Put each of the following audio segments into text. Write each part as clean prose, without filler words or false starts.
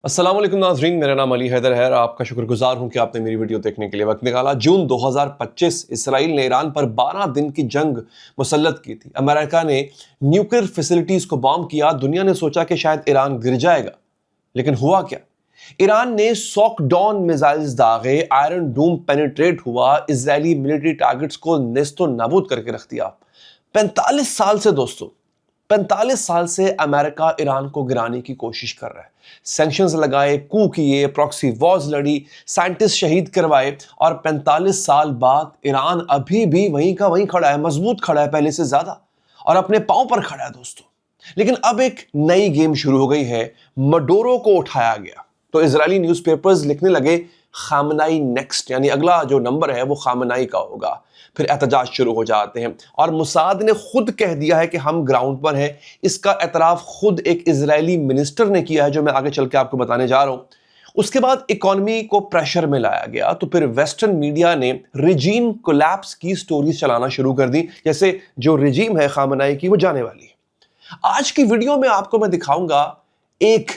अस्सलाम वालेकुम नाज़रीन, मेरा नाम अली हैदर है और आपका शुक्रगुजार हूं कि आपने मेरी वीडियो देखने के लिए वक्त निकाला। जून 2025 इसराइल ने ईरान पर 12 दिन की जंग मुसल्लत की थी। अमेरिका ने न्यूक्लियर फैसिलिटीज़ को बॉम्ब किया। दुनिया ने सोचा कि शायद ईरान गिर जाएगा, लेकिन हुआ क्या? ईरान ने सॉकडॉन मिसाइल्स दागे, आयरन डूम पेनिट्रेट हुआ, इजरायली मिलिट्री टारगेट्स को नेस्तो नाबूद करके रख दिया। 45 साल से दोस्तों 45 साल से अमेरिका ईरान को गिराने की कोशिश कर रहा है। सैंक्शंस लगाए, कू किए, प्रॉक्सी वॉर्स लड़ी, साइंटिस्ट शहीद करवाए और 45 साल बाद ईरान अभी भी वहीं का वहीं खड़ा है, मजबूत खड़ा है पहले से ज्यादा और अपने पांव पर खड़ा है दोस्तों। लेकिन अब एक नई गेम शुरू हो गई है। मडोरो को उठाया गया तो इजरायली न्यूज़पेपर्स लिखने लगे खामनाई नेक्स्ट, यानी अगला जो नंबर है वो खामनाई का होगा। फिर एहतजाज शुरू हो जाते हैं और मुसाद ने खुद कह दिया है कि हम ग्राउंड पर हैं। इसका एतराफ खुद एक इजरायली मिनिस्टर ने किया है, जो मैं आगे चल के आपको बताने जा रहा हूं। उसके बाद इकोनॉमी को प्रेशर में लाया गया तो फिर वेस्टर्न मीडिया ने रिजीम कोलैप्स की स्टोरीज चलाना शुरू कर दी, जैसे जो रिजीम है खामनाई की वो जाने वाली है। आज की वीडियो में आपको मैं दिखाऊंगा एक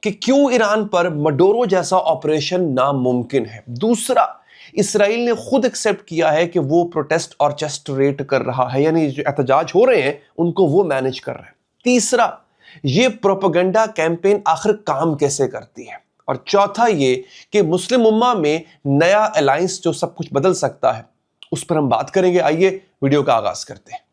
कि क्यों ईरान पर मडोरो जैसा ऑपरेशन नामुमकिन है। दूसरा, इसराइल ने खुद एक्सेप्ट किया है कि वो प्रोटेस्ट और चेस्ट रेट कर रहा है, यानी जो एहतजाज हो रहे हैं उनको वो मैनेज कर रहा है। तीसरा, ये प्रोपेगेंडा कैंपेन आखिर काम कैसे करती है। और चौथा, ये कि मुस्लिम उम्मा में नया अलायंस जो सब कुछ बदल सकता है, उस पर हम बात करेंगे। आइए वीडियो का आगाज करते हैं।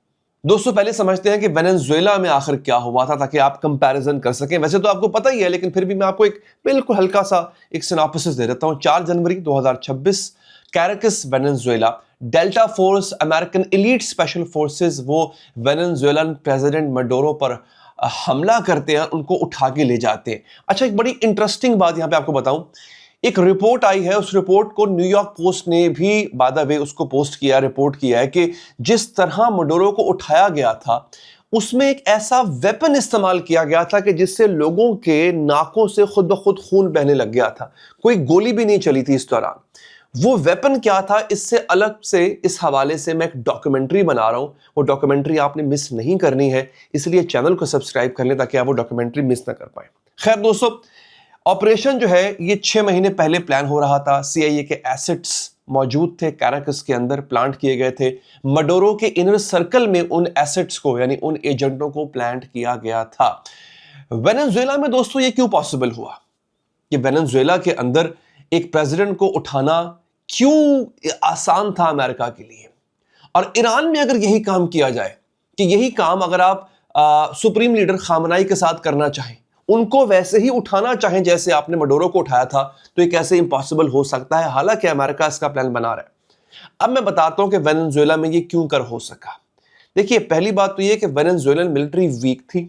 दोस्तों, पहले समझते हैं कि वेनेजुएला में आखिर क्या हुआ था, ताकि आप कंपैरिजन कर सकें। वैसे तो आपको पता ही है, लेकिन फिर भी मैं आपको एक बिल्कुल हल्का सा एक सिनॉप्सिस दे देता हूं। 4 जनवरी 2026 Caracas Venezuela, Delta Force American elite special forces वो वेनेजुएलन प्रेसिडेंट मडोरो पर हमला करते हैं, उनको उठा के ले जाते हैं। अच्छा, एक बड़ी इंटरेस्टिंग बात यहां पे आपको बताऊं। एक रिपोर्ट आई है, उस रिपोर्ट को न्यूयॉर्क पोस्ट ने भी बाय द वे उसको पोस्ट किया, रिपोर्ट किया है कि जिस तरह मडोरो को उठाया गया था उसमें एक ऐसा वेपन इस्तेमाल किया गया था कि जिससे लोगों के नाकों से खुद ब खुद खून बहने लग गया था। कोई गोली भी नहीं चली थी इस दौरान। वो वेपन क्या था, इससे अलग से इस हवाले से मैं एक डॉक्यूमेंट्री बना रहा हूं। वो डॉक्यूमेंट्री आपने मिस नहीं करनी है, इसलिए चैनल को सब्सक्राइब कर लें ताकि आप वो डॉक्यूमेंट्री मिस ना कर पाए। खैर दोस्तों, ऑपरेशन जो है ये 6 महीने पहले प्लान हो रहा था। सीआईए के एसेट्स मौजूद थे, कैराकस के अंदर प्लांट किए गए थे। मडोरो के इनर सर्कल में उन एसेट्स को, यानी उन एजेंटों को प्लांट किया गया था। वेनेजुएला में दोस्तों ये क्यों पॉसिबल हुआ? कि वेनेजुएला के अंदर एक प्रेसिडेंट को उठाना क्यों आसान था अमेरिका के लिए? और ईरान में अगर यही काम किया जाए, कि यही काम अगर आप सुप्रीम लीडर खामनाई के साथ करना चाहें, उनको वैसे ही उठाना चाहें जैसे आपने मडोरो को उठाया था, तो ये कैसे इम्पॉसिबल हो सकता है? हालांकि अमेरिका इसका प्लान बना रहा है। अब मैं बताता हूं कि वेनेजुएला में ये क्यों कर हो सका। देखिए, पहली बात तो ये कि वेनेजुएलन मिलिट्री वीक थी,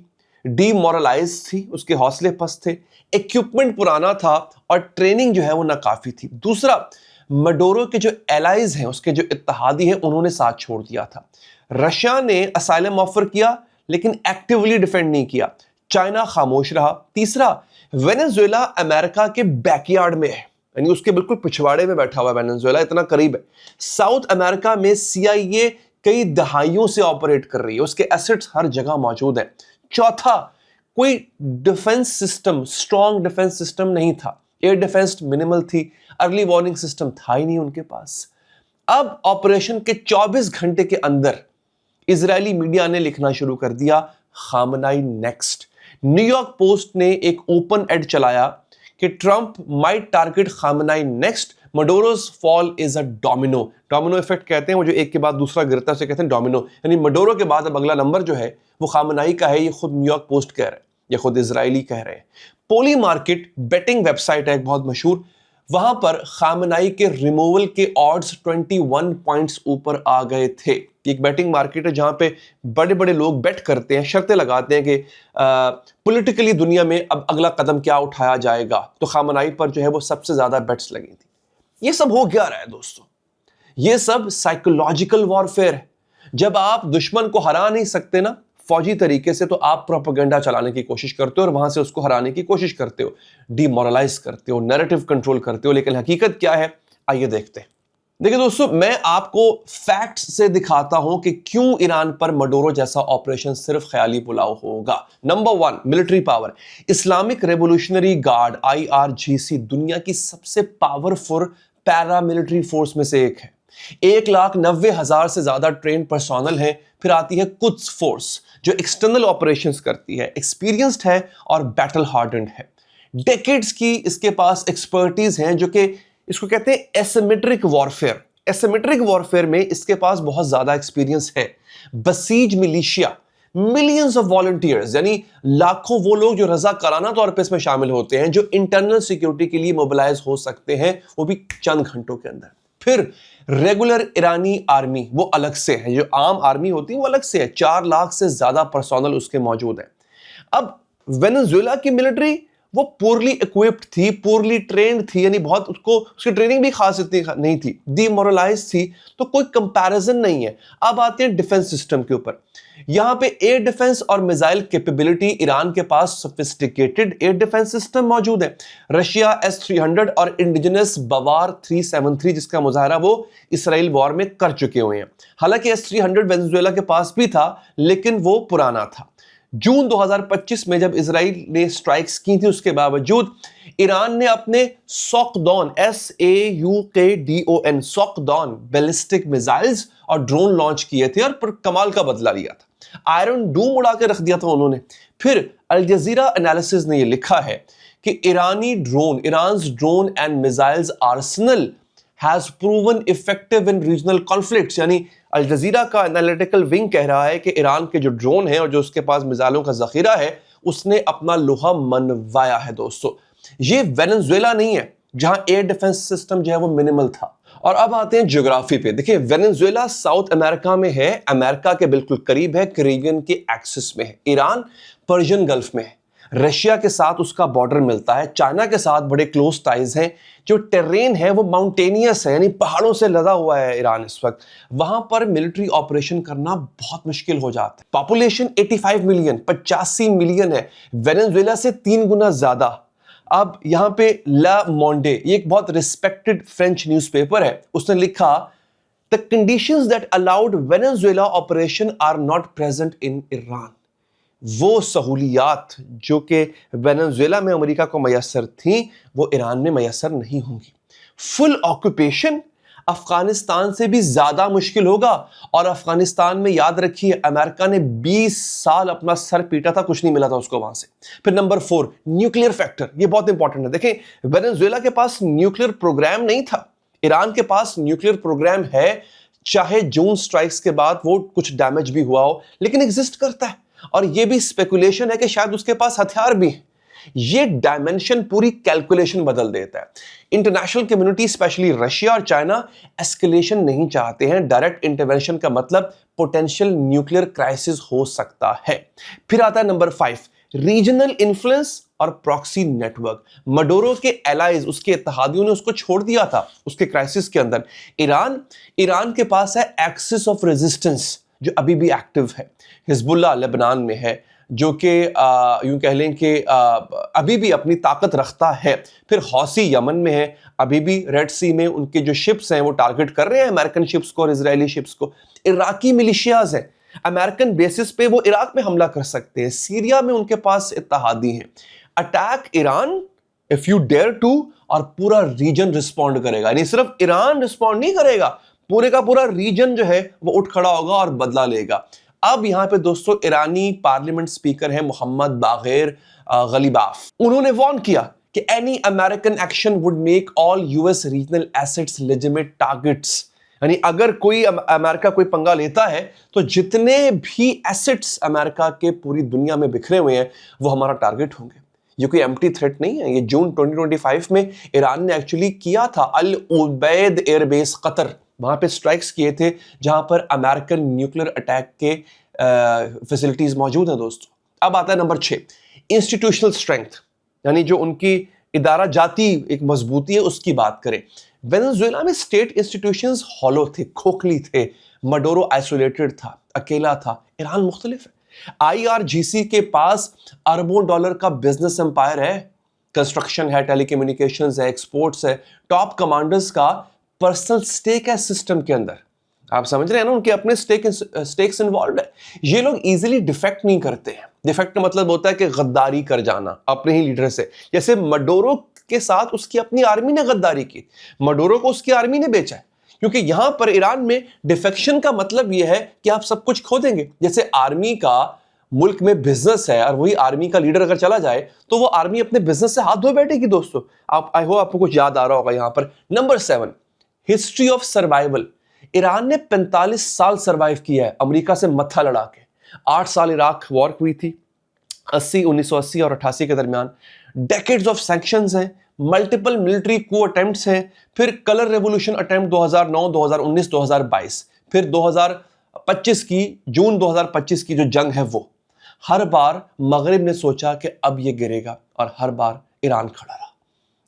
डीमोरलाइज थी, उसके हौसले पस्त थे, इक्विपमेंट पुराना था और ट्रेनिंग जो है वो नाकाफी थी। दूसरा, मडोरो के जो एलाइज हैं, उसके जो इत्तेहादी हैं, उन्होंने साथ छोड़ दिया था। रशिया ने असाइलम ऑफर किया लेकिन एक्टिवली डिफेंड नहीं किया। चाइना खामोश रहा। तीसरा, वेनेजुएला अमेरिका के बैकयार्ड में है, यानी उसके बिल्कुल पिछवाड़े में बैठा हुआ है वेनेजुएला, इतना करीब है। साउथ अमेरिका में सीआईए कई दहाइयों से ऑपरेट कर रही है, उसके एसेट्स हर जगह मौजूद हैं। चौथा, कोई defence system, strong defence system नहीं था। एयर डिफेंस मिनिमल थी, अर्ली वार्निंग सिस्टम था ही नहीं उनके पास। अब ऑपरेशन के 24 घंटे के अंदर इजरायली मीडिया ने लिखना शुरू कर दिया खामनाई नेक्स्ट। न्यूयॉर्क पोस्ट ने एक ओपन एड चलाया कि Trump might target Khamenei next, Maduro's fall is a domino effect कहते हैं, वो जो एक के बाद दूसरा गिरता है, कहते हैं डोमिनो, यानी मडोरो के बाद अब अगला नंबर जो है वो खामनाई का है। ये खुद न्यूयॉर्क पोस्ट कह रहे हैं, ये खुद इजरायली कह रहे हैं। पोली मार्केट बेटिंग वेबसाइट है एक बहुत मशहूर, वहां पर खामनाई के रिमूवल के ऑड्स 21 पॉइंट्स ऊपर आ गए थे। एक बेटिंग मार्केट है जहां पे बड़े बड़े लोग बेट करते हैं, शर्तें लगाते हैं कि पॉलिटिकली दुनिया में अब अगला कदम क्या उठाया जाएगा। तो खामनाई पर जो है वो सबसे ज्यादा बेट्स लगी थी। ये सब हो क्या रहा है दोस्तों? ये सब साइकोलॉजिकल वॉरफेयर है। जब आप दुश्मन को हरा नहीं सकते ना फौजी तरीके से, तो आप प्रोपेगेंडा चलाने की कोशिश करते हो और वहां से उसको हराने की कोशिश करते हो, डीमोरलाइज करते हो, नैरेटिव कंट्रोल करते हो। लेकिन हकीकत क्या है, आइए देखते हैं। देखिए दोस्तों, मैं आपको फैक्ट्स से दिखाता हूं कि क्यों ईरान पर मडोरो जैसा ऑपरेशन सिर्फ ख्याली पुलाव होगा। Number 1, military power. Islamic revolutionary guard IRGC दुनिया की सबसे पावरफुल पैरामिलिट्री फोर्स में से एक है। 1,90,000 से ज्यादा ट्रेन पर्सोनल है। फिर आती है कुद्स फोर्स जो एक्सटर्नल ऑपरेशंस करती है, एक्सपीरियंस्ड है और बैटल हार्डन्ड है। डेकेड्स की इसके पास एक्सपर्टीज हैं, जो कि इसको कहते हैं एसिमेट्रिक वॉरफेयर। एसिमेट्रिक वॉरफेयर में इसके पास बहुत ज्यादा एक्सपीरियंस है। Buses militia, millions of volunteers, यानी लाखों वो लोग जो रजाकाराना तौर पे इसमें शामिल होते हैं, जो इंटरनल सिक्योरिटी के लिए मोबिलाइज हो सकते हैं, वो भी चंद घंटों के अंदर। फिर रेगुलर ईरानी आर्मी वो अलग से है, जो आम आर्मी होती है वो अलग से है। 4 लाख से ज्यादा पर्सोनल उसके मौजूद है। अब वेनेजुएला की मिलिट्री वो पोरली इक्विप्ड थी, पोरली ट्रेंड थी, यानी बहुत उसकी ट्रेनिंग भी खास इतनी नहीं थी, डीमोरलाइज थी, तो कोई कंपैरिजन नहीं है। अब आते हैं डिफेंस सिस्टम के ऊपर। यहां पे एयर डिफेंस और मिसाइल कैपेबिलिटी, ईरान के पास सोफिस्टिकेटेड एयर डिफेंस सिस्टम मौजूद है। रशिया S-300 और इंडिजिनस बवार 373 जिसका मुजाहरा वो इसराइल वॉर में कर चुके हुए हैं। हालांकि S-300 वेनेजुएला के पास भी था, लेकिन वो पुराना था। जून 2025 में जब इजराइल ने स्ट्राइक्स की थी, उसके बावजूद ईरान ने अपने सॉकडॉन SAUKDON सॉकडॉन बैलिस्टिक मिसाइल्स और ड्रोन लॉन्च किए थे और पर कमाल का बदला लिया था। आयरन डूम उड़ा के रख दिया था उन्होंने। फिर अल जजीरा एनालिसिस ने यह लिखा है कि Iran's drone and missiles Arsenal has proven effective in regional conflicts। यानी अल जजीरा का एनालिटिकल विंग कह रहा है कि ईरान के जो ड्रोन है और जो उसके पास मिसाइलों का जखीरा है, उसने अपना लोहा मनवाया है। दोस्तों, ये वेनेजुएला नहीं है जहां एयर डिफेंस सिस्टम जो है वो मिनिमल था। और अब आते हैं ज्योग्राफी पे। देखिए, वेनेजुएला साउथ अमेरिका में है, अमेरिका के बिल्कुल करीब है, कैरिबियन के एक्सिस में है। ईरान पर्शियन गल्फ में है, रशिया के साथ उसका बॉर्डर मिलता है, चाइना के साथ बड़े क्लोज टाइज हैं। जो टेरेन है वो माउंटेनियस है, यानी पहाड़ों से लदा हुआ है ईरान इस वक्त। वहां पर मिलिट्री ऑपरेशन करना बहुत मुश्किल हो जाता है। पॉपुलेशन 85 मिलियन, 85 मिलियन है, वेनेजुएला से 3 गुना ज्यादा। अब यहां पे ला मोंडे, ये एक बहुत रिस्पेक्टेड फ्रेंच न्यूज़पेपर है, उसने लिखा the conditions that allowed Venezuela operation are not present in Iran. वो सहूलियात जो कि वेनेजुएला में अमेरिका को मैसर थी, वो ईरान में मैसर नहीं होंगी। फुल ऑक्यूपेशन अफगानिस्तान से भी ज्यादा मुश्किल होगा। और अफगानिस्तान में याद रखिए, अमेरिका ने 20 साल अपना सर पीटा था, कुछ नहीं मिला था उसको वहां से। फिर नंबर 4, न्यूक्लियर फैक्टर, ये बहुत इंपॉर्टेंट है। देखें, वेनेजुएला के पास न्यूक्लियर प्रोग्राम नहीं था, ईरान के पास न्यूक्लियर प्रोग्राम है। चाहे जून स्ट्राइक्स के बाद वो कुछ डैमेज भी हुआ हो, लेकिन एग्जिस्ट करता है। और ये भी स्पेकुलेशन है कि शायद उसके पास हथियार भी हैं। ये डायमेंशन पूरी कैलकुलेशन बदल देता है। इंटरनेशनल कम्युनिटी, स्पेशली रशिया और चाइना, एस्केलेशन नहीं चाहते हैं। डायरेक्ट इंटरवेंशन का मतलब पोटेंशियल न्यूक्लियर क्राइसिस हो सकता है। फिर आता है नंबर 5, रीजनल इन्फ्लुएंस और प्रॉक्सी नेटवर्क। मडोरो के एलाइज, उसके इत्तेहादियों ने उसको छोड़ दिया था उसके क्राइसिस के अंदर। ईरान के पास है एक्सिस ऑफ रेजिस्टेंस जो अभी भी एक्टिव है। हिजबुल्लाह लेबनान में है, जो कि यूं कह लें कि अभी भी अपनी ताकत रखता है। फिर हौसी यमन में है, अभी भी रेड सी में उनके जो शिप्स हैं वो टारगेट कर रहे हैं अमेरिकन शिप्स को और इजरायली शिप्स को। इराकी मिलिशियाज हैं, अमेरिकन बेसिस पे वो इराक में हमला कर सकते हैं। सीरिया में उनके पास इत्तेहादी हैं। Attack Iran if you dare to, और पूरा रीजन रिस्पॉन्ड करेगा। यानी सिर्फ ईरान रिस्पॉन्ड नहीं करेगा, पूरे का पूरा रीजन जो है वो उठ खड़ा होगा और बदला लेगा। अब यहां पे दोस्तों ईरानी पार्लियामेंट स्पीकर है मोहम्मद बागेर गलीबाफ। उन्होंने वार्न किया कि any American action would make all US regional assets legitimate targets. यानी अगर कोई अमेरिका कोई पंगा लेता है तो जितने भी एसेट्स अमेरिका के पूरी दुनिया में बिखरे हुए हैं वो हमारा टारगेट होंगे। ये कोई एम्प्टी थ्रेट नहीं है। ये जून 2025 में ईरान ने एक्चुअली किया था। अल उबैद एयरबेस कतर, वहां पे स्ट्राइक्स किए थे जहां पर अमेरिकन न्यूक्लियर अटैक के फैसिलिटीज मौजूद हैं दोस्तों। अब आता है नंबर 6, इंस्टीट्यूशनल स्ट्रेंथ, यानी जो उनकी इदारा जाती एक मजबूती है उसकी बात करें। वेनेजुएला में स्टेट इंस्टीट्यूशंस हॉलो थे, खोखली थे। मडोरो आइसोलेटेड था, अकेला था। ईरान मुख्तलिफ है। IRGC के पास अरबों डॉलर का बिजनेस एम्पायर है, कंस्ट्रक्शन है, टेलीकम्युनिकेशंस है, एक्सपोर्ट्स है। टॉप कमांडर्स का पर्सनल स्टेक है सिस्टम के अंदर। आप समझ रहे हैं ना, उनके अपने स्टेक्स इन्वॉल्व है। ये लोग इजीली डिफेक्ट नहीं करते हैं। डिफेक्ट का मतलब होता है कि गद्दारी कर जाना अपने ही लीडर से। जैसे मडोरो के साथ उसकी अपनी आर्मी ने गद्दारी की, मडोरो को उसकी आर्मी ने बेचा है। क्योंकि यहां पर ईरान में डिफेक्शन का मतलब यह है कि आप सब कुछ खो देंगे। जैसे आर्मी का मुल्क में बिजनेस है और वही आर्मी का लीडर अगर चला जाए तो वो आर्मी अपने बिजनेस से हाथ धो बैठेगी। दोस्तों आप आई होप आपको कुछ याद आ रहा होगा। यहां पर number 7, history of survival. Iran ने 45 साल सर्वाइव किया है अमेरिका से मत्था लड़ा के। 8 साल इराक वॉर हुई थी 1980 और 88 के दरमियान। डेकेड्स ऑफ सैंक्शंस हैं, मल्टीपल मिलिट्री कू अटेम्प्ट्स हैं, फिर कलर रेवोल्यूशन अटेम्प्ट 2009, 2019, 2022, फिर 2025 की जून 2025 की जो जंग है वो। हर बार मगरिब ने सोचा कि अब ये गिरेगा और हर बार ईरान खड़ा रहा।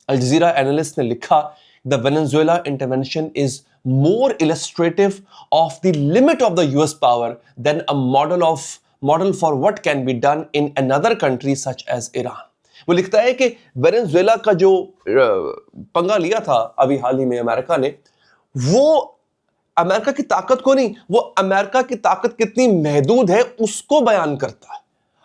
अल जज़ीरा एनालिस्ट ने लिखा, the Venezuela intervention is more illustrative of the limit of the US power than a model for what can be done in another country such as Iran। वो लिखता है कि Venezuela का जो पंगा लिया था अभी हाल ही में अमेरिका ने, वो अमेरिका की ताकत को नहीं, वो अमेरिका की ताकत कितनी महदूद है उसको बयान करता है।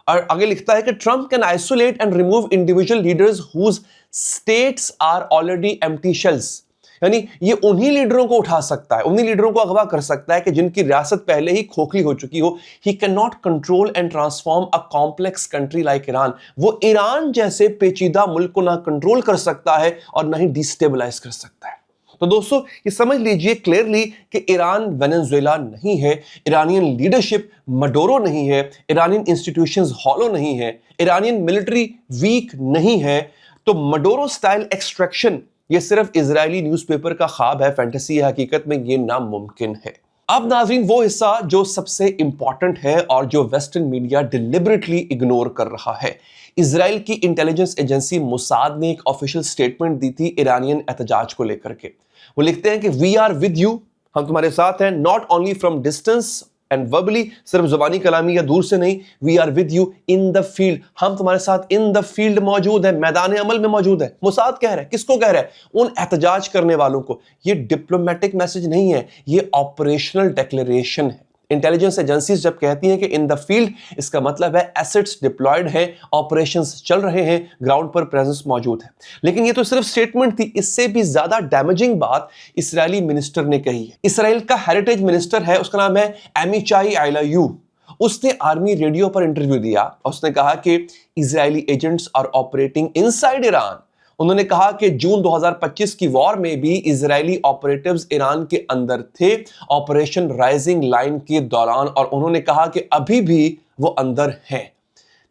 और आगे लिखता है कि Trump can isolate and remove individual leaders whose states are already empty shells. यानी ये उन्हीं लीडरों को उठा सकता है, उन्हीं लीडरों को अगवा कर सकता है कि जिनकी रियासत पहले ही खोखली हो चुकी हो। He can not control and transform a complex country like Iran. वो ईरान जैसे पेचीदा मुल्क को ना कंट्रोल कर सकता है और ना ही डिस्टेबलाइज कर सकता है। तो दोस्तों ये समझ लीजिए क्लियरली कि ईरान वेनेजुएला नहीं है, ईरानियन लीडरशिप मडोरो नहीं है, ईरानियन इंस्टीट्यूशंस हॉलो नहीं है, ईरानियन मिलिट्री वीक नहीं है। तो मडोरो स्टाइल एक्सट्रैक्शन ये सिर्फ इजरायली न्यूज़पेपर का ख्वाब है, फैंटेसी है, हकीकत में ये नामुमकिन है। अब नाज़रीन वो हिस्सा जो सबसे इंपॉर्टेंट है और जो वेस्टर्न मीडिया डिलिबरेटली इग्नोर कर रहा है। इजराइल की इंटेलिजेंस एजेंसी मोसाद ने एक ऑफिशियल स्टेटमेंट दी थी ईरानियन एहतजाज को लेकर के। वो लिखते हैं कि वी आर विद यू, हम तुम्हारे साथ हैं, not only from distance and verbally, सिर्फ जुबानी कलामी या दूर से नहीं, we are with you in the field, हम तुम्हारे साथ इन द फील्ड मौजूद है, मैदान अमल में मौजूद है। मोसाद कह रहा है, किसको कह रहा है? उन एहतजाज करने वालों को। ये डिप्लोमेटिक मैसेज नहीं है, ये ऑपरेशनल डिक्लेरेशन है। इंटेलिजेंस एजेंसीज जब कहती हैं कि इन द फील्ड, इसका मतलब है एसेट्स डिप्लॉयड हैं, ऑपरेशंस चल रहे हैं, ग्राउंड पर प्रेजेंस मौजूद है। लेकिन ये तो सिर्फ स्टेटमेंट थी, इससे भी ज्यादा डैमेजिंग बात इजरायली मिनिस्टर ने कही है। इसराइल का हेरिटेज मिनिस्टर है, उसका नाम है एमिचाई आइलायू। उसने आर्मी रेडियो पर इंटरव्यू दिया और उसने कहा कि Israeli agents are operating inside Iran. उन्होंने कहा कि जून 2025 की वॉर में भी इजरायली ऑपरेटिव्स ईरान के अंदर थे ऑपरेशन राइजिंग लाइन के दौरान, और उन्होंने कहा कि अभी भी वो अंदर हैं।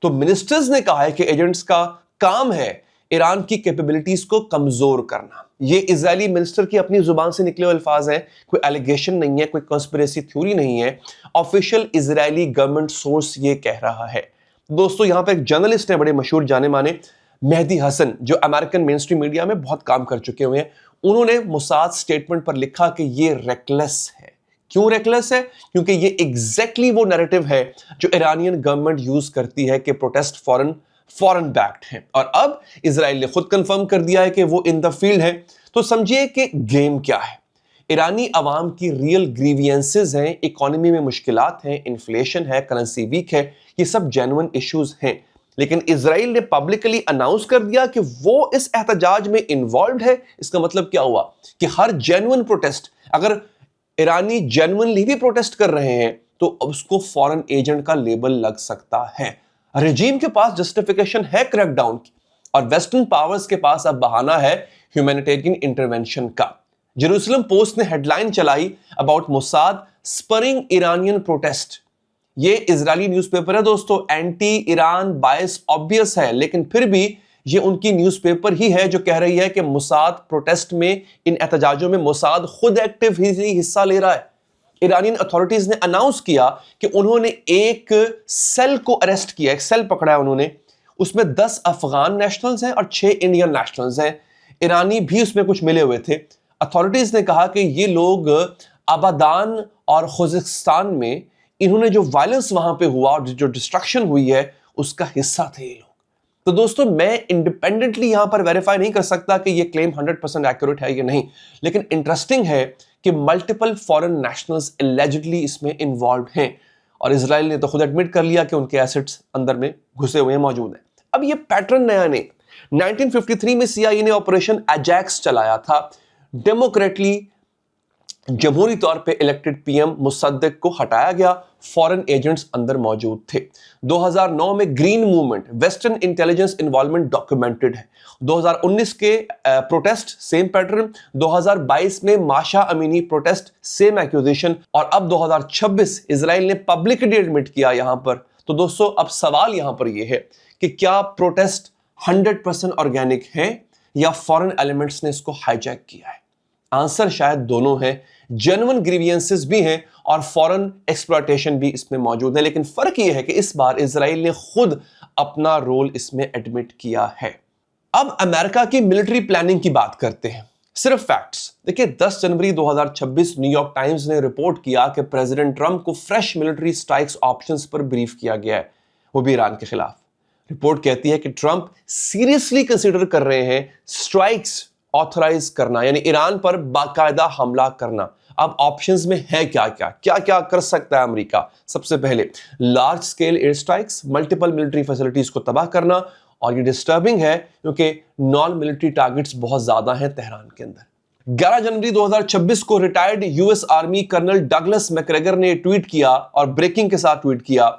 तो मिनिस्टर्स ने कहा है कि एजेंट्स का काम है ईरान की कैपेबिलिटीज को कमजोर करना। ये इजरायली मिनिस्टर की अपनी जुबान से निकले हुए अल्फाज हैं, कोई एलिगेशन नहीं है, कोई कॉन्स्पिरेसी थ्योरी नहीं है। ऑफिशियल इजरायली गवर्नमेंट सोर्स ये कह रहा है। दोस्तों यहां पर एक जर्नलिस्ट है, बड़े मशहूर जाने माने, मेहदी हसन, जो अमेरिकन मेन स्ट्रीम मीडिया में बहुत काम कर चुके हुए हैं। उन्होंने मोसाद स्टेटमेंट पर लिखा कि ये रेकलेस है। क्यों रेकलेस है? क्योंकि ये एग्जैक्टली वो नैरेटिव है जो ईरानियन गवर्नमेंट यूज करती है कि प्रोटेस्ट फॉरेन बैक्ड है। और अब इजराइल ने खुद कंफर्म कर दिया है कि वो इन द फील्ड है। तो समझिए कि गेम क्या है। ईरानी अवाम की रियल ग्रीवियंसेस हैं, इकोनॉमी में मुश्किलात हैं, इन्फ्लेशन है, करेंसी वीक है, ये सब जेन्युइन इश्यूज हैं। लेकिन इजराइल ने पब्लिकली अनाउंस कर दिया कि वो इस एहतजाज में इन्वॉल्व है। इसका मतलब क्या हुआ कि हर जेन्युइन प्रोटेस्ट, अगर ईरानी जेन्युइनली भी प्रोटेस्ट कर रहे हैं तो उसको फॉरेन एजेंट का लेबल लग सकता है। रेजीम के पास जस्टिफिकेशन है क्रैकडाउन की, और वेस्टर्न पावर्स के पास अब बहाना है ह्यूमैनिटेरियन इंटरवेंशन का। जेरूसलम पोस्ट ने हेडलाइन चलाई about Mossad spurring Iranian protest. ये इजरायली न्यूज़पेपर है दोस्तों, एंटी ईरान बायस ऑब्वियस है, लेकिन फिर भी ये उनकी न्यूज़पेपर ही है जो कह रही है कि मोसाद प्रोटेस्ट में, इन एहतजाजों में मोसाद खुद एक्टिव ही हिस्सा ले रहा है। ईरानियन अथॉरिटीज ने अनाउंस किया कि उन्होंने एक सेल को अरेस्ट किया, एक सेल पकड़ा है उन्होंने, उसमें 10 अफगान नेशनल्स हैं और 6 इंडियन नेशनल्स हैं। ईरानी भी उसमें कुछ मिले हुए थे। अथॉरिटीज ने कहा कि ये लोग अबादान और खुजिस्तान में इन्होंने जो वायलेंस वहां पे हुआ और जो डिस्ट्रक्शन हुई है उसका हिस्सा थे ये लोग। تو دوستوں میں انڈیپینڈنٹلی یہاں پر ویریفائی نہیں کر سکتا کہ یہ کلیم 100% ایکوریٹ ہے یا نہیں، لیکن انٹرسٹنگ ہے کہ ملٹیپل فورن نیشنلز اللیجڈلی اس میں انوالوڈ ہیں، اور اسرائیل نے تو خود ایڈمٹ کر لیا کہ ان کے ایسٹس اندر میں گھسے ہوئے موجود ہیں۔ اب یہ پیٹرن نیا نہیں، 1953 میں CIA نے آپریشن ایجیکس چلایا تھا، ڈیموکریٹلی جمہوری طور پہ الیکٹڈ پی ایم مصدق کو ہٹایا گیا، فورن ایجنٹس اندر موجود تھے۔ 2009 میں green movement, western intelligence involvement documented ہے۔ 2019 کے پروٹیسٹ سیم پیٹرن، 2022 میں ماشا امینی پروٹیسٹ سیم ایکوزیشن، اور اب 2026 اسرائیل نے پبلکلی ایڈمٹ کیا یہاں پر۔ تو دوستو اب سوال یہاں پر یہ ہے کہ کیا پروٹیسٹ 100% آرگینک ہے یا فورن ایلیمنٹس نے اس کو ہائی جیک کیا ہے؟ آنسر شاید دونوں ہیں، جینوئن گریوینسز بھی ہیں اور فورن ایکسپلائٹیشن بھی اس میں موجود ہے، لیکن فرق یہ ہے کہ اس بار اسرائیل نے خود اپنا رول اس میں ایڈمٹ کیا ہے۔ اب امریکہ کی ملٹری پلاننگ کی بات کرتے ہیں، صرف فیکٹس دیکھیں۔ 10 جنوری 2026 نیو یارک ٹائمز نے رپورٹ کیا کہ پریزیڈنٹ ٹرمپ کو فریش ملٹری سٹرائکس آپشنز پر بریف کیا گیا ہے، وہ بھی ایران کے خلاف۔ رپورٹ کہتی ہے کہ ٹرمپ سیریسلی کنسیڈر کر رہے ہیں سٹرائکس آتھرائز کرنا، یعنی ایران پر باقاعدہ حملہ کرنا۔ اب آپشنز میں ہے کیا کر سکتا ہے امریکہ؟ سب سے پہلے large scale air strikes, multiple military facilities کو تباہ کرنا، اور یہ ڈسٹربنگ ہے کیونکہ نان ملٹری ٹارگٹس بہت زیادہ ہیں تہران کے اندر۔ 11 جنوری 2026 کو retired US army colonel Douglas Macgregor نے ٹویٹ کیا، اور بریکنگ کے ساتھ ٹویٹ کیا،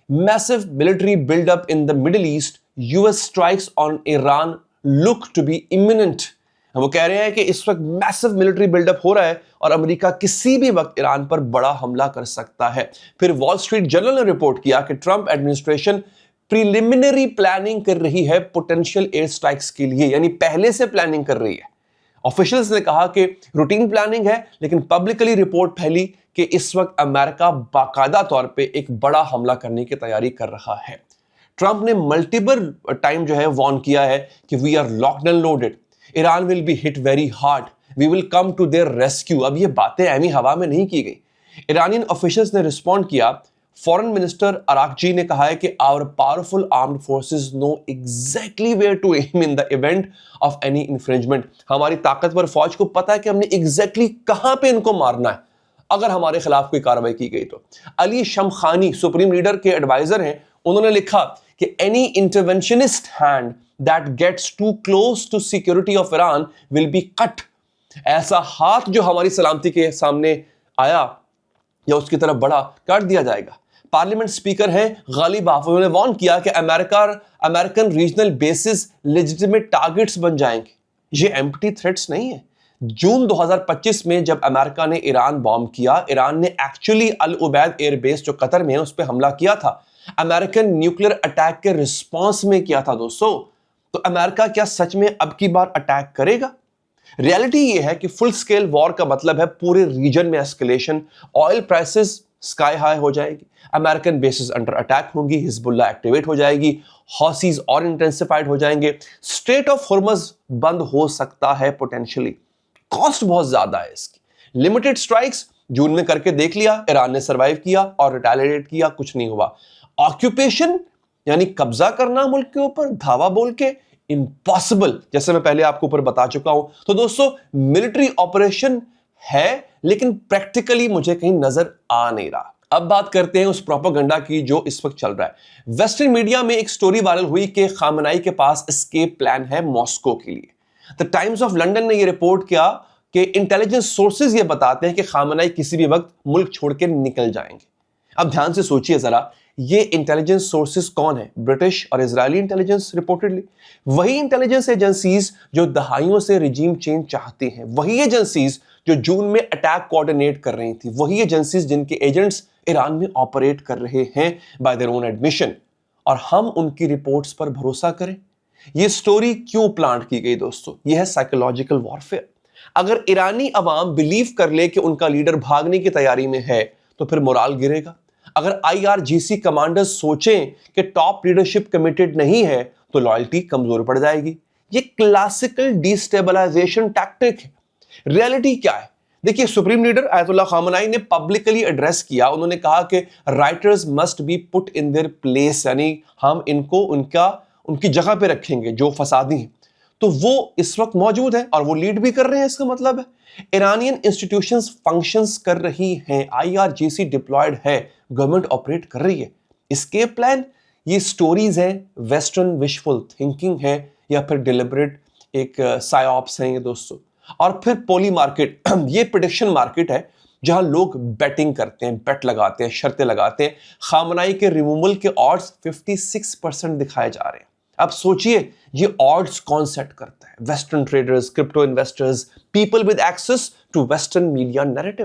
massive military build up in the Middle East, US strikes on Iran look to be imminent۔ وہ کہہ رہے ہیں کہ اس وقت میسو ملٹری بلڈ اپ ہو رہا ہے اور امریکہ کسی بھی وقت ایران پر بڑا حملہ کر سکتا ہے۔ پھر وال اسٹریٹ جرنل نے رپورٹ کیا کہ ٹرمپ ایڈمنسٹریشن پریلیمنری پلاننگ کر رہی ہے پوٹینشیل ایئر سٹرائکس کے لیے، یعنی پہلے سے پلاننگ کر رہی ہے۔ آفیشلز نے کہا کہ روٹین پلاننگ ہے، لیکن پبلکلی رپورٹ پھیلی کہ اس وقت امریکہ باقاعدہ طور پہ ایک بڑا حملہ کرنے کی تیاری کر رہا ہے۔ ٹرمپ نے ملٹیپل ٹائم جو ہے وارن کیا ہے کہ we are locked and loaded, Iran will be hit very hard, we will come to their rescue. اب یہ باتیں ایمی ہوا میں نہیں کی گئی۔ ایرانین آفیشلز نے رسپونڈ کیا۔ فورن منسٹر اراکچی نے کہا ہے کہ our powerful armed forces know exactly where to aim in the event of any infringement۔ ہماری طاقتور فوج کو پتا ہے کہ ہم نے exactly کہاں پہ ان کو مارنا ہے اگر ہمارے خلاف کوئی کارروائی کی گئی تو۔ علی شمخانی سپریم لیڈر کے ایڈوائزر ہیں، انہوں نے لکھا کہ any interventionist hand that gets too close to security of Iran will be cut۔ ایسا ہاتھ جو ہماری سلامتی کے سامنے آیا یا اس کی طرف بڑھا، کاٹ دیا جائے گا۔ پارلیمنٹ سپیکر ہیں غالب آف، انہوں نے وارن کیا کہ American regional bases legitimate targets بن جائیں گے۔ یہ ایمپٹی تھریٹس نہیں ہیں۔ جون 2025 میں جب امریکہ نے ایران بام کیا، ایران نے ایکچولی العبید ایئر بیس جو قطر میں ہے اس پہ حملہ کیا تھا، امریکن نیوکلیر اٹیک کے رسپانس میں کیا تھا دوستو۔ تو امریکہ کیا سچ میں اب کی بار اٹیک کرے گا؟ ریالٹی یہ ہے کہ فل سکیل وار کا مطلب ہے پورے ریجن میں escalation, oil prices sky high ہو جائے گی، امریکن بیسز انڈر اٹیک ہوں گی، حزب اللہ ایکٹیویٹ ہو جائے گی، حوثیز اور انٹینسیفائڈ ہو جائیں گے، اسٹریٹ آف ہرمز بند ہو سکتا ہے پوٹینشلی۔ کاسٹ بہت زیادہ ہے اس کی۔ لمیٹڈ سٹرائکس جون میں کر کے دیکھ لیا، ایران نے سروائیو کیا اور ریٹیلیٹ کیا، کچھ نہیں ہوا۔ آکیوپیشن یعنی قبضہ کرنا ملک کے اوپر دھاوا بول کے، امپاسبل، جیسے میں پہلے آپ کو اوپر بتا چکا ہوں۔ تو دوستو ملٹری آپریشن ہے لیکن پریکٹیکلی مجھے کہیں نظر آ نہیں رہا۔ اب بات کرتے ہیں اس پروپیگنڈا کی جو اس وقت چل رہا ہے۔ ویسٹرن میڈیا میں ایک سٹوری وائرل ہوئی کہ خامنائی کے پاس اسکیپ پلان ہے ماسکو کے لیے۔ دی ٹائمز آف لنڈن نے یہ رپورٹ کیا کہ انٹیلیجنس سورسز یہ بتاتے ہیں کہ خامنائی کسی بھی وقت ملک چھوڑ کے نکل جائیں گے۔ اب دھیان سے سوچئے ذرا، یہ انٹیلیجنس سورسز کون ہیں؟ برٹش اور اسرائیلی انٹیلیجنس ریپورٹڈلی، وہی انٹیلیجنس ایجنسیز جو دہائیوں سے رجیم چینج چاہتی ہیں، وہی ایجنسیز جو جون میں اٹیک کوآرڈینیٹ کر رہی تھی، وہی ایجنسیز جن کے ایجنٹس ایران میں آپریٹ کر رہے ہیں بائی دیئر اون ایڈمیشن، اور ہم ان کی رپورٹس پر بھروسہ کریں۔ یہ سٹوری کیوں پلانٹ کی گئی دوستو؟ یہ ہے سائیکولوجیکل وارفیئر۔ اگر ایرانی عوام بلیو کر لے کہ ان کا لیڈر بھاگنے کی تیاری میں ہے تو پھر مورال گرے گا۔ اگر IRGC کمانڈرز سوچیں کہ ٹاپ لیڈرشپ کمیٹڈ نہیں ہے تو لائلٹی کمزور پڑ جائے گی۔ یہ کلاسیکل ڈیسٹیبلائزیشن ٹیکٹک ہے۔ ریالٹی کیا ہے؟ دیکھیے، سپریم لیڈر آیت اللہ خامنائی نے پبلکلی ایڈریس کیا، انہوں نے کہا کہ rioters must be put in their place, یعنی ہم ان کو ان کی جگہ پہ رکھیں گے جو فسادی ہیں، تو وہ اس وقت موجود ہیں اور وہ لیڈ بھی کر رہے ہیں. اس کا مطلب ہے ایرانین انسٹیٹیوشنز فنکشنز کر رہی ہیں، IRGC ڈپلائڈ ہے، گورنمنٹ آپریٹ کر رہی ہے. اسکیپ پلان یہ سٹوریز ہیں، ویسٹرن وشفل تھنکنگ ہے، یا پھر ڈیلیبریٹ ایک سائیوپس ہیں یہ دوستو. اور پھر پولی مارکیٹ یہ پریڈکشن مارکیٹ ہے جہاں لوگ بیٹنگ کرتے ہیں، بیٹ لگاتے ہیں، شرطیں لگاتے ہیں. خامنائی کے ریموول کے آڈز 56% دکھائے جا رہے ہیں. اب سوچئے یہ آڈز کون سیٹ کرتا ہے؟ Western traders, crypto investors, people with access to western media narrative.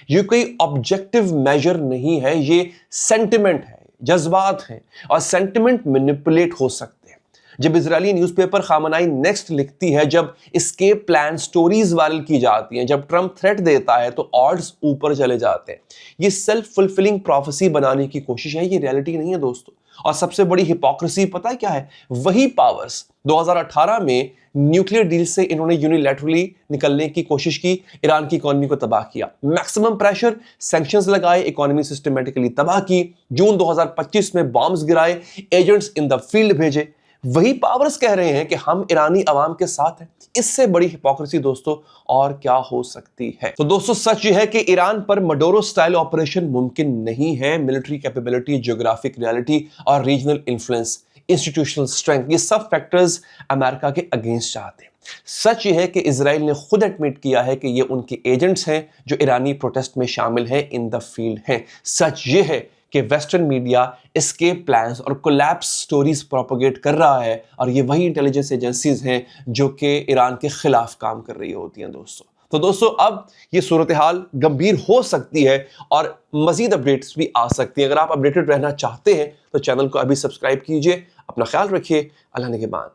یہ کوئی آبجیکٹیو میجر نہیں ہے، یہ سینٹیمنٹ ہے، جذبات ہیں، اور سینٹیمنٹ مینیپولیٹ ہو سکتے ہیں. جب اسرائیلی نیوز پیپر خامنائی نیکسٹ لکھتی ہے، جب اسکیپ پلان سٹوریز وائرل کی جاتی ہیں، جب ٹرمپ تھریٹ دیتا ہے، تو آڈز اوپر چلے جاتے ہیں. یہ سیلف فلفلنگ پروفیسی بنانے کی کوشش ہے، یہ ریئلٹی نہیں ہے دوستو. اور سب سے بڑی ہپوکریسی پتہ ہے کیا ہے؟ وہی پاورز 2018 میں نیوکلیر ڈیل سے انہوں نے یونیلیٹرلی نکلنے کی کوشش کی، ایران کی اکانومی کو تباہ کیا، میکسیمم پریشر، سینکشنز لگائے، اکانومی سسٹمیٹکلی تباہ کی، جون 2025 میں بامز گرائے، ایجنٹس ان دا فیلڈ بھیجے. وہی پاورز کہہ رہے ہیں کہ ہم ایرانی عوام کے ساتھ ہیں. اس سے بڑی ہپوکریسی دوستو اور کیا ہو سکتی ہے؟ تو دوستو سچ یہ ہے کہ ایران پر مڈورو سٹائل آپریشن ممکن نہیں ہے. ملٹری کیپیبلٹی، جیوگرافک ریالٹی اور ریجنل انفلوئنس، انسٹیٹیوشنل اسٹرینتھ، یہ سب فیکٹرز امریکہ کے اگینسٹ آتے ہیں. سچ یہ ہے کہ اسرائیل نے خود ایڈمٹ کیا ہے کہ یہ ان کے ایجنٹس ہیں جو ایرانی پروٹیسٹ میں شامل ہیں، ان دا فیلڈ ہیں. سچ یہ ہے کہ ویسٹرن میڈیا اسکیپ پلانز اور کولیپس سٹوریز پروپیگیٹ کر رہا ہے، اور یہ وہی انٹیلیجنس ایجنسیز ہیں جو کہ ایران کے خلاف کام کر رہی ہوتی ہیں دوستو. تو دوستو اب یہ صورتحال گمبھیر ہو سکتی ہے اور مزید اپڈیٹس بھی آ سکتی ہیں. اگر آپ اپڈیٹڈ رہنا چاہتے ہیں تو چینل کو ابھی سبسکرائب کیجئے. اپنا خیال رکھیے. اللہ نگہبان.